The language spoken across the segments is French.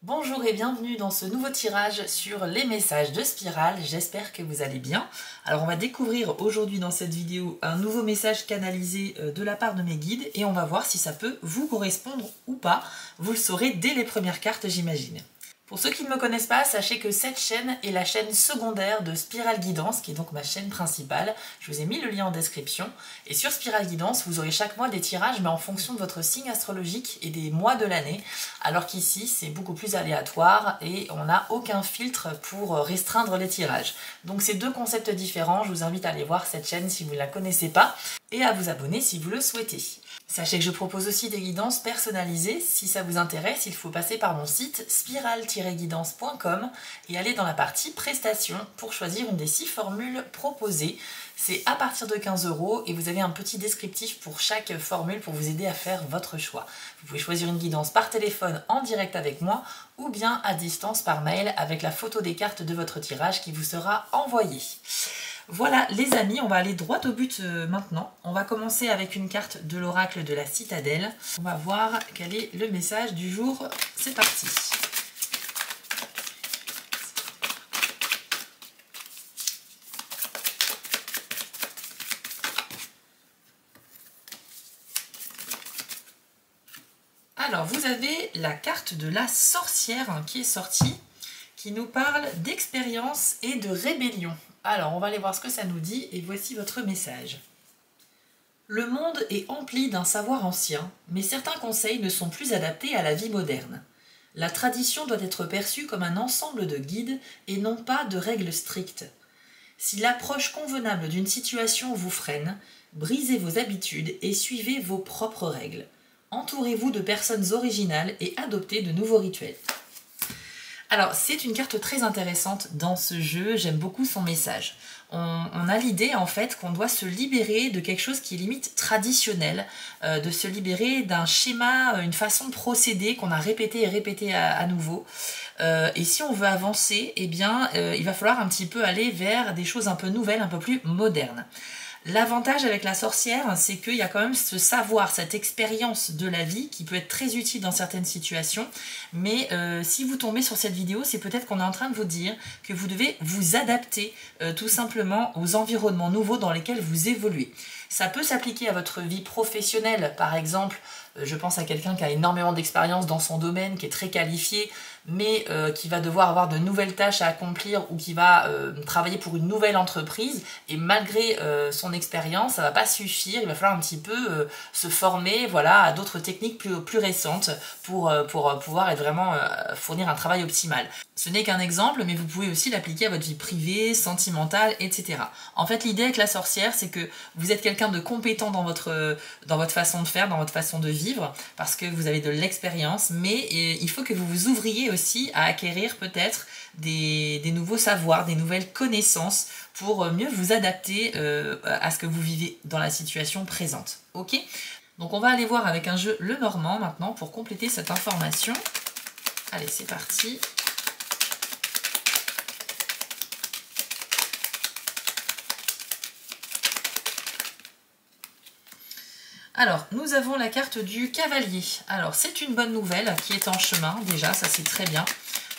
Bonjour et bienvenue dans ce nouveau tirage sur les messages de Spirale, j'espère que vous allez bien. Alors on va découvrir aujourd'hui dans cette vidéo un nouveau message canalisé de la part de mes guides et on va voir si ça peut vous correspondre ou pas. Vous le saurez dès les premières cartes, j'imagine. Pour ceux qui ne me connaissent pas, sachez que cette chaîne est la chaîne secondaire de Spirale Guidance, qui est donc ma chaîne principale. Je vous ai mis le lien en description. Et sur Spirale Guidance, vous aurez chaque mois des tirages, mais en fonction de votre signe astrologique et des mois de l'année. Alors qu'ici, c'est beaucoup plus aléatoire et on n'a aucun filtre pour restreindre les tirages. Donc c'est deux concepts différents. Je vous invite à aller voir cette chaîne si vous ne la connaissez pas et à vous abonner si vous le souhaitez. Sachez que je propose aussi des guidances personnalisées. Si ça vous intéresse, il faut passer par mon site spiral-guidance.com et aller dans la partie prestations pour choisir une des 6 formules proposées. C'est à partir de 15 € et vous avez un petit descriptif pour chaque formule pour vous aider à faire votre choix. Vous pouvez choisir une guidance par téléphone en direct avec moi ou bien à distance par mail avec la photo des cartes de votre tirage qui vous sera envoyée. Voilà les amis, on va aller droit au but maintenant. On va commencer avec une carte de l'oracle de la citadelle. On va voir quel est le message du jour. C'est parti. Alors vous avez la carte de la sorcière qui est sortie, qui nous parle d'expérience et de rébellion. Alors, on va aller voir ce que ça nous dit, et voici votre message. Le monde est empli d'un savoir ancien, mais certains conseils ne sont plus adaptés à la vie moderne. La tradition doit être perçue comme un ensemble de guides et non pas de règles strictes. Si l'approche convenable d'une situation vous freine, brisez vos habitudes et suivez vos propres règles. Entourez-vous de personnes originales et adoptez de nouveaux rituels. Alors, c'est une carte très intéressante dans ce jeu, j'aime beaucoup son message. On a l'idée en fait qu'on doit se libérer de quelque chose qui est limite traditionnel, de se libérer d'un schéma, une façon de procéder qu'on a répété et répété à nouveau. Et si on veut avancer, eh bien, il va falloir un petit peu aller vers des choses un peu nouvelles, un peu plus modernes. L'avantage avec la sorcière, c'est qu'il y a quand même ce savoir, cette expérience de la vie qui peut être très utile dans certaines situations. Mais si vous tombez sur cette vidéo, c'est peut-être qu'on est en train de vous dire que vous devez vous adapter tout simplement aux environnements nouveaux dans lesquels vous évoluez. Ça peut s'appliquer à votre vie professionnelle, par exemple. Je pense à quelqu'un qui a énormément d'expérience dans son domaine, qui est très qualifié, mais qui va devoir avoir de nouvelles tâches à accomplir ou qui va travailler pour une nouvelle entreprise. Et malgré son expérience, ça ne va pas suffire. Il va falloir un petit peu se former, voilà, à d'autres techniques plus récentes pour pouvoir être vraiment fournir un travail optimal. Ce n'est qu'un exemple, mais vous pouvez aussi l'appliquer à votre vie privée, sentimentale, etc. En fait, l'idée avec la sorcière, c'est que vous êtes quelqu'un de compétent dans votre façon de faire, dans votre façon de vivre, parce que vous avez de l'expérience, mais il faut que vous vous ouvriez aussi à acquérir peut-être des nouveaux savoirs, des nouvelles connaissances pour mieux vous adapter à ce que vous vivez dans la situation présente. Ok ? Donc on va aller voir avec un jeu Le Normand maintenant pour compléter cette information. Allez, c'est parti. Alors, nous avons la carte du cavalier. Alors, c'est une bonne nouvelle qui est en chemin, déjà, ça c'est très bien.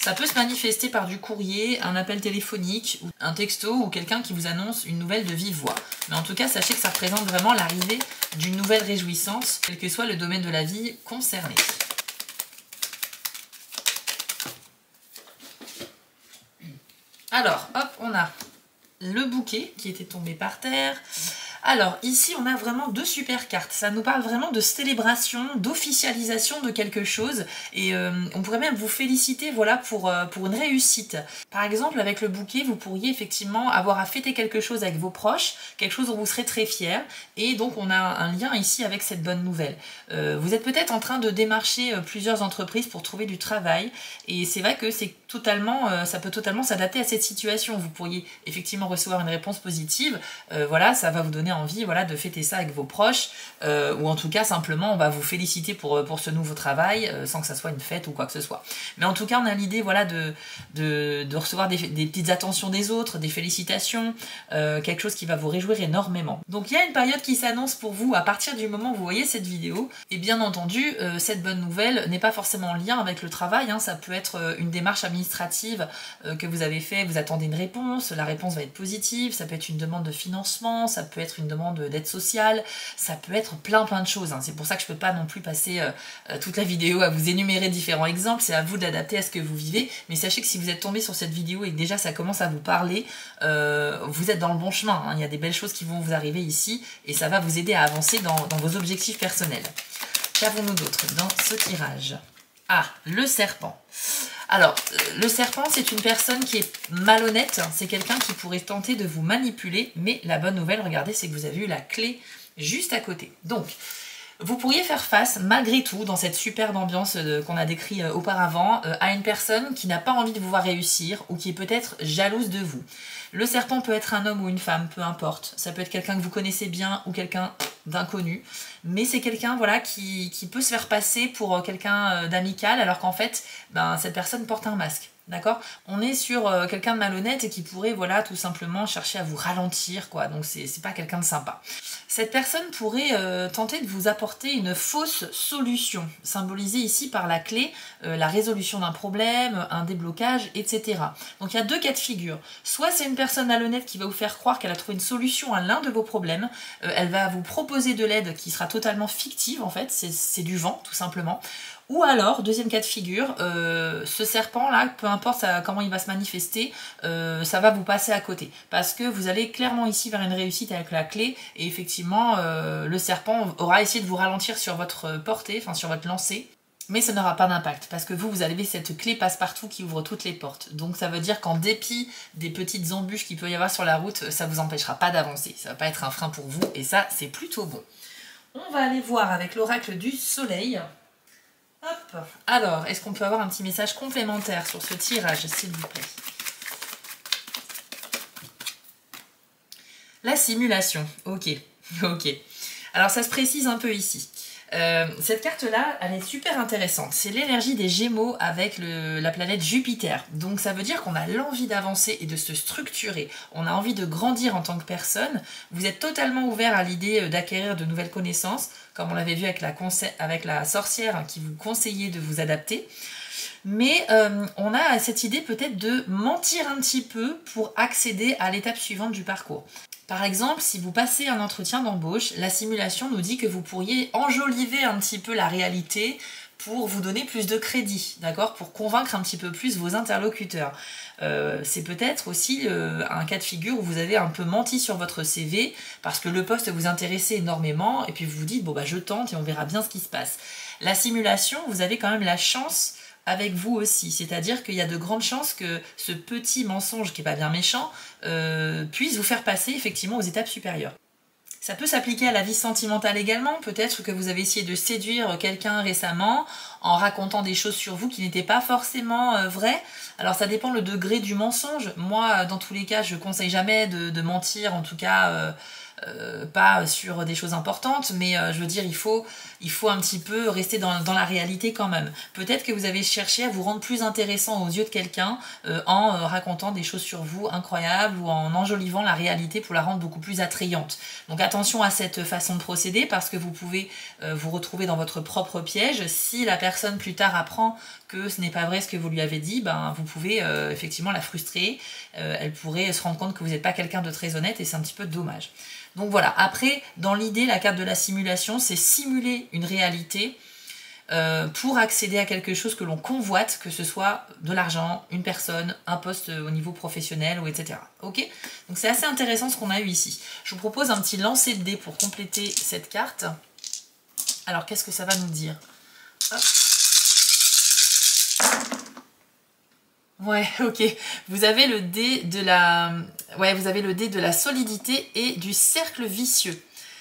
Ça peut se manifester par du courrier, un appel téléphonique, un texto ou quelqu'un qui vous annonce une nouvelle de vive voix. Mais en tout cas, sachez que ça représente vraiment l'arrivée d'une nouvelle réjouissance, quel que soit le domaine de la vie concerné. Alors, hop, on a le bouquet qui était tombé par terre. Alors, ici, on a vraiment 2 super cartes. Ça nous parle vraiment de célébration, d'officialisation de quelque chose. Et on pourrait même vous féliciter, voilà, pour une réussite. Par exemple, avec le bouquet, vous pourriez effectivement avoir à fêter quelque chose avec vos proches, quelque chose dont vous serez très fiers. Et donc, on a un lien ici avec cette bonne nouvelle. Vous êtes peut-être en train de démarcher plusieurs entreprises pour trouver du travail. Et c'est vrai que c'est totalement, ça peut totalement s'adapter à cette situation. Vous pourriez effectivement recevoir une réponse positive. Voilà, ça va vous donner envie voilà, de fêter ça avec vos proches, ou en tout cas simplement on va vous féliciter pour ce nouveau travail, sans que ça soit une fête ou quoi que ce soit. Mais en tout cas on a l'idée voilà, de recevoir des petites attentions des autres, des félicitations, quelque chose qui va vous réjouir énormément. Donc il y a une période qui s'annonce pour vous à partir du moment où vous voyez cette vidéo, et bien entendu cette bonne nouvelle n'est pas forcément en lien avec le travail, hein. Ça peut être une démarche administrative que vous avez fait, vous attendez une réponse, la réponse va être positive, ça peut être une demande de financement, ça peut être une demande d'aide sociale, ça peut être plein de choses, hein. C'est pour ça que je peux pas non plus passer toute la vidéo à vous énumérer différents exemples, c'est à vous d'adapter à ce que vous vivez, mais sachez que si vous êtes tombé sur cette vidéo et que déjà ça commence à vous parler, vous êtes dans le bon chemin, hein. Il y a des belles choses qui vont vous arriver ici et ça va vous aider à avancer dans vos objectifs personnels. Qu'avons-nous d'autre dans ce tirage? Ah, le serpent. Alors, le serpent, c'est une personne qui est malhonnête, c'est quelqu'un qui pourrait tenter de vous manipuler, mais la bonne nouvelle, regardez, c'est que vous avez eu la clé juste à côté. Donc, vous pourriez faire face, malgré tout, dans cette superbe ambiance qu'on a décrite auparavant, à une personne qui n'a pas envie de vous voir réussir ou qui est peut-être jalouse de vous. Le serpent peut être un homme ou une femme, peu importe. Ça peut être quelqu'un que vous connaissez bien ou quelqu'un d'inconnu. Mais c'est quelqu'un voilà, qui peut se faire passer pour quelqu'un d'amical alors qu'en fait, cette personne porte un masque. D'accord? On est sur quelqu'un de malhonnête et qui pourrait voilà, tout simplement chercher à vous ralentir, quoi. Donc c'est pas quelqu'un de sympa. Cette personne pourrait tenter de vous apporter une fausse solution, symbolisée ici par la clé, la résolution d'un problème, un déblocage, etc. Donc il y a deux cas de figure. Soit c'est une personne malhonnête qui va vous faire croire qu'elle a trouvé une solution à l'un de vos problèmes, elle va vous proposer de l'aide qui sera totalement fictive en fait, c'est du vent tout simplement. Ou alors, deuxième cas de figure, ce serpent-là, peu importe comment il va se manifester, ça va vous passer à côté. Parce que vous allez clairement ici vers une réussite avec la clé, et effectivement, le serpent aura essayé de vous ralentir sur votre portée, enfin sur votre lancée, mais ça n'aura pas d'impact, parce que vous avez cette clé passe-partout qui ouvre toutes les portes. Donc ça veut dire qu'en dépit des petites embûches qu'il peut y avoir sur la route, ça ne vous empêchera pas d'avancer. Ça ne va pas être un frein pour vous, et ça, c'est plutôt bon. On va aller voir avec l'oracle du soleil. Hop. Alors, est-ce qu'on peut avoir un petit message complémentaire sur ce tirage, s'il vous plaît? La simulation. Ok. Ok. Alors, ça se précise un peu ici. Cette carte-là, elle est super intéressante. C'est l'énergie des Gémeaux avec la planète Jupiter. Donc ça veut dire qu'on a l'envie d'avancer et de se structurer. On a envie de grandir en tant que personne. Vous êtes totalement ouvert à l'idée d'acquérir de nouvelles connaissances, comme on l'avait vu avec la sorcière qui vous conseillait de vous adapter. Mais on a cette idée peut-être de mentir un petit peu pour accéder à l'étape suivante du parcours. Par exemple, si vous passez un entretien d'embauche, la simulation nous dit que vous pourriez enjoliver un petit peu la réalité pour vous donner plus de crédit, d'accord? Pour convaincre un petit peu plus vos interlocuteurs. C'est peut-être aussi un cas de figure où vous avez un peu menti sur votre CV parce que le poste vous intéressait énormément et puis vous vous dites, bon bah je tente et on verra bien ce qui se passe. La simulation, vous avez quand même la chance avec vous aussi, c'est-à-dire qu'il y a de grandes chances que ce petit mensonge qui n'est pas bien méchant puisse vous faire passer effectivement aux étapes supérieures. Ça peut s'appliquer à la vie sentimentale également, peut-être que vous avez essayé de séduire quelqu'un récemment en racontant des choses sur vous qui n'étaient pas forcément vraies. Alors ça dépend le degré du mensonge. Moi, dans tous les cas, je ne conseille jamais de mentir, en tout cas pas sur des choses importantes, mais je veux dire, il faut un petit peu rester dans la réalité quand même. Peut-être que vous avez cherché à vous rendre plus intéressant aux yeux de quelqu'un en racontant des choses sur vous incroyables ou en enjolivant la réalité pour la rendre beaucoup plus attrayante. Donc attention à cette façon de procéder parce que vous pouvez vous retrouver dans votre propre piège. Si la personne plus tard apprend que ce n'est pas vrai ce que vous lui avez dit, vous pouvez effectivement la frustrer. Elle pourrait se rendre compte que vous n'êtes pas quelqu'un de très honnête et c'est un petit peu dommage. Donc voilà, après, dans l'idée, la carte de la simulation, c'est simuler une réalité pour accéder à quelque chose que l'on convoite, que ce soit de l'argent, une personne, un poste au niveau professionnel, ou etc. Ok? Donc c'est assez intéressant ce qu'on a eu ici. Je vous propose un petit lancer de dés pour compléter cette carte. Alors, qu'est-ce que ça va nous dire? Hop. Ouais, ok. Vous avez le dé de la solidité et du cercle vicieux.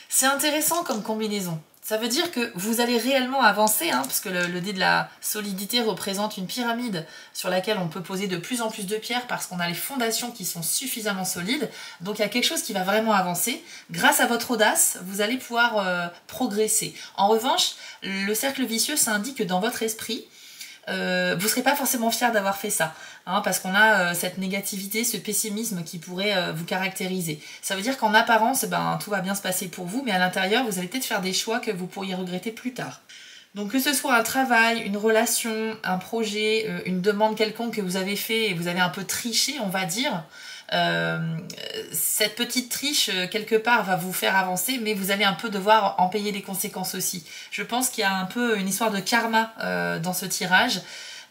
C'est intéressant comme combinaison. Ça veut dire que vous allez réellement avancer, hein, parce que le dé de la solidité représente une pyramide sur laquelle on peut poser de plus en plus de pierres parce qu'on a les fondations qui sont suffisamment solides. Donc il y a quelque chose qui va vraiment avancer. Grâce à votre audace, vous allez pouvoir progresser. En revanche, le cercle vicieux, ça indique que dans votre esprit, vous ne serez pas forcément fier d'avoir fait ça, hein, parce qu'on a cette négativité, ce pessimisme qui pourrait vous caractériser. Ça veut dire qu'en apparence, tout va bien se passer pour vous, mais à l'intérieur, vous allez peut-être faire des choix que vous pourriez regretter plus tard. Donc que ce soit un travail, une relation, un projet, une demande quelconque que vous avez fait et vous avez un peu triché, on va dire, cette petite triche quelque part va vous faire avancer, mais vous allez un peu devoir en payer les conséquences aussi. Je pense qu'il y a un peu une histoire de karma dans ce tirage.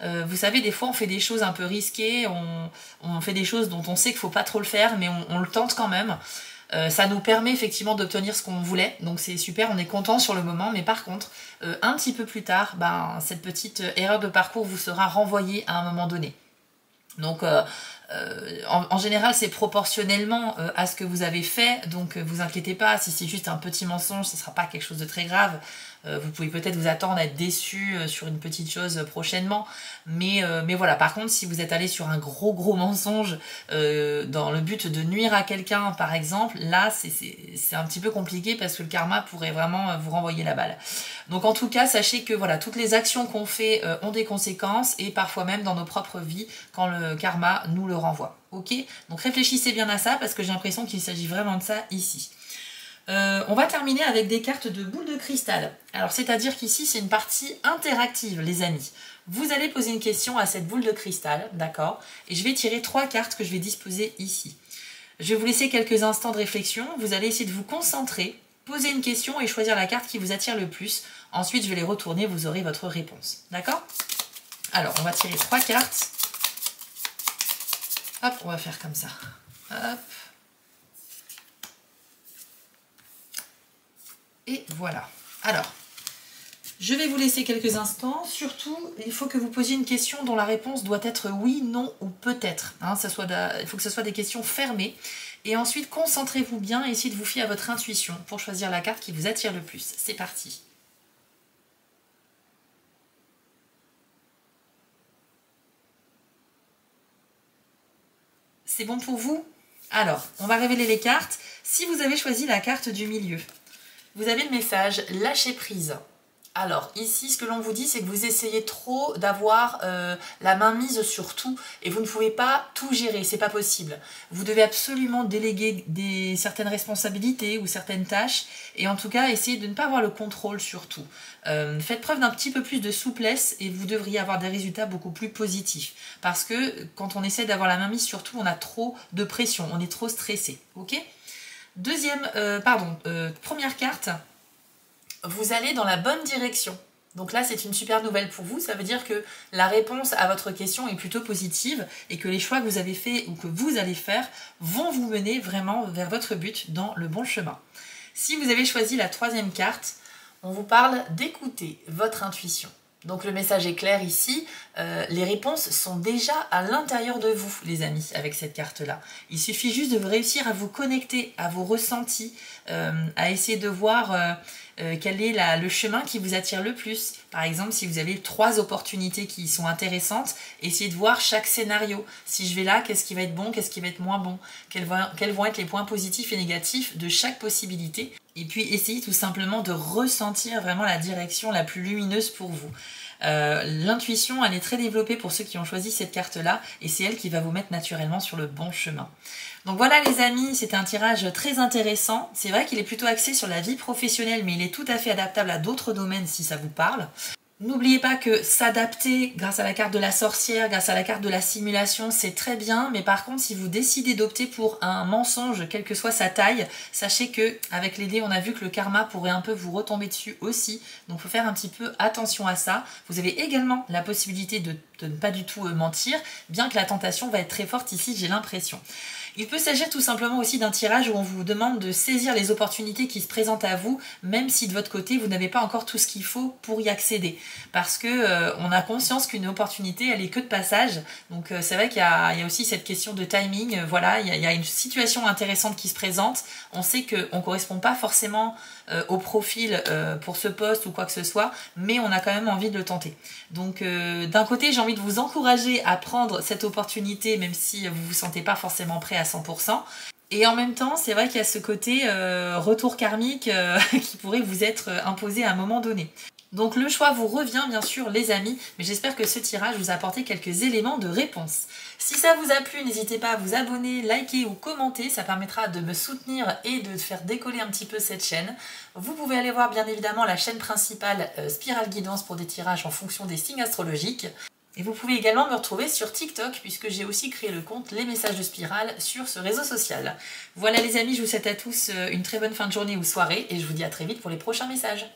Vous savez, des fois on fait des choses un peu risquées, on fait des choses dont on sait qu'il ne faut pas trop le faire, mais on le tente quand même. Ça nous permet effectivement d'obtenir ce qu'on voulait, donc c'est super, on est content sur le moment, mais par contre, un petit peu plus tard, cette petite erreur de parcours vous sera renvoyée à un moment donné. Donc en général c'est proportionnellement à ce que vous avez fait, donc vous inquiétez pas, si c'est juste un petit mensonge, ce ne sera pas quelque chose de très grave. Vous pouvez peut-être vous attendre à être déçu sur une petite chose prochainement, mais voilà, par contre si vous êtes allé sur un gros mensonge dans le but de nuire à quelqu'un par exemple, là c'est un petit peu compliqué parce que le karma pourrait vraiment vous renvoyer la balle. Donc en tout cas sachez que voilà, toutes les actions qu'on fait ont des conséquences, et parfois même dans nos propres vies quand le karma nous le renvoie. Ok, donc réfléchissez bien à ça parce que j'ai l'impression qu'il s'agit vraiment de ça ici. On va terminer avec des cartes de boules de cristal. Alors c'est-à-dire qu'ici c'est une partie interactive les amis. Vous allez poser une question à cette boule de cristal, d'accord? Et je vais tirer 3 cartes que je vais disposer ici. Je vais vous laisser quelques instants de réflexion. Vous allez essayer de vous concentrer, poser une question et choisir la carte qui vous attire le plus. Ensuite je vais les retourner, vous aurez votre réponse. D'accord? Alors on va tirer 3 cartes. Hop, on va faire comme ça. Hop. Et voilà. Alors, je vais vous laisser quelques instants. Surtout, il faut que vous posiez une question dont la réponse doit être oui, non ou peut-être. Hein, il faut que ce soit des questions fermées. Et ensuite, concentrez-vous bien et essayez de vous fier à votre intuition pour choisir la carte qui vous attire le plus. C'est parti. C'est bon pour vous? Alors, on va révéler les cartes. Si vous avez choisi la carte du milieu, vous avez le message « Lâcher prise ». Alors, ici, ce que l'on vous dit, c'est que vous essayez trop d'avoir la main mise sur tout et vous ne pouvez pas tout gérer, c'est pas possible. Vous devez absolument déléguer certaines responsabilités ou certaines tâches et en tout cas, essayez de ne pas avoir le contrôle sur tout. Faites preuve d'un petit peu plus de souplesse et vous devriez avoir des résultats beaucoup plus positifs. Parce que quand on essaie d'avoir la main mise sur tout, on a trop de pression, on est trop stressé, ok ? Première carte, vous allez dans la bonne direction. Donc là, c'est une super nouvelle pour vous. Ça veut dire que la réponse à votre question est plutôt positive et que les choix que vous avez faits ou que vous allez faire vont vous mener vraiment vers votre but dans le bon chemin. Si vous avez choisi la 3e carte, on vous parle d'écouter votre intuition. Donc le message est clair ici, les réponses sont déjà à l'intérieur de vous, les amis, avec cette carte-là. Il suffit juste de réussir à vous connecter à vos ressentis, à essayer de voir quel est le chemin qui vous attire le plus. Par exemple, si vous avez 3 opportunités qui sont intéressantes, essayez de voir chaque scénario. Si je vais là, qu'est-ce qui va être bon, qu'est-ce qui va être moins bon, quels vont être les points positifs et négatifs de chaque possibilité. Et puis essayez tout simplement de ressentir vraiment la direction la plus lumineuse pour vous. L'intuition, elle est très développée pour ceux qui ont choisi cette carte-là et c'est elle qui va vous mettre naturellement sur le bon chemin. Donc voilà les amis, c'était un tirage très intéressant. C'est vrai qu'il est plutôt axé sur la vie professionnelle, mais il est tout à fait adaptable à d'autres domaines si ça vous parle. N'oubliez pas que s'adapter grâce à la carte de la sorcière, grâce à la carte de la simulation, c'est très bien. Mais par contre, si vous décidez d'opter pour un mensonge, quelle que soit sa taille, sachez que avec les dés, on a vu que le karma pourrait un peu vous retomber dessus aussi. Donc, il faut faire un petit peu attention à ça. Vous avez également la possibilité de de ne pas du tout mentir, bien que la tentation va être très forte ici, j'ai l'impression. Il peut s'agir tout simplement aussi d'un tirage où on vous demande de saisir les opportunités qui se présentent à vous, même si de votre côté, vous n'avez pas encore tout ce qu'il faut pour y accéder. Parce que on a conscience qu'une opportunité, elle est que de passage. Donc c'est vrai qu'il y a aussi cette question de timing. Voilà, il y a une situation intéressante qui se présente. On sait qu'on ne correspond pas forcément au profil pour ce poste ou quoi que ce soit, mais on a quand même envie de le tenter. Donc d'un côté, j'ai envie de vous encourager à prendre cette opportunité, même si vous ne vous sentez pas forcément prêt à 100%. Et en même temps, c'est vrai qu'il y a ce côté retour karmique qui pourrait vous être imposé à un moment donné. Donc le choix vous revient bien sûr les amis, mais j'espère que ce tirage vous a apporté quelques éléments de réponse. Si ça vous a plu, n'hésitez pas à vous abonner, liker ou commenter, ça permettra de me soutenir et de faire décoller un petit peu cette chaîne. Vous pouvez aller voir bien évidemment la chaîne principale Spiral Guidance pour des tirages en fonction des signes astrologiques. Et vous pouvez également me retrouver sur TikTok puisque j'ai aussi créé le compte Les Messages de Spiral sur ce réseau social. Voilà les amis, je vous souhaite à tous une très bonne fin de journée ou soirée et je vous dis à très vite pour les prochains messages.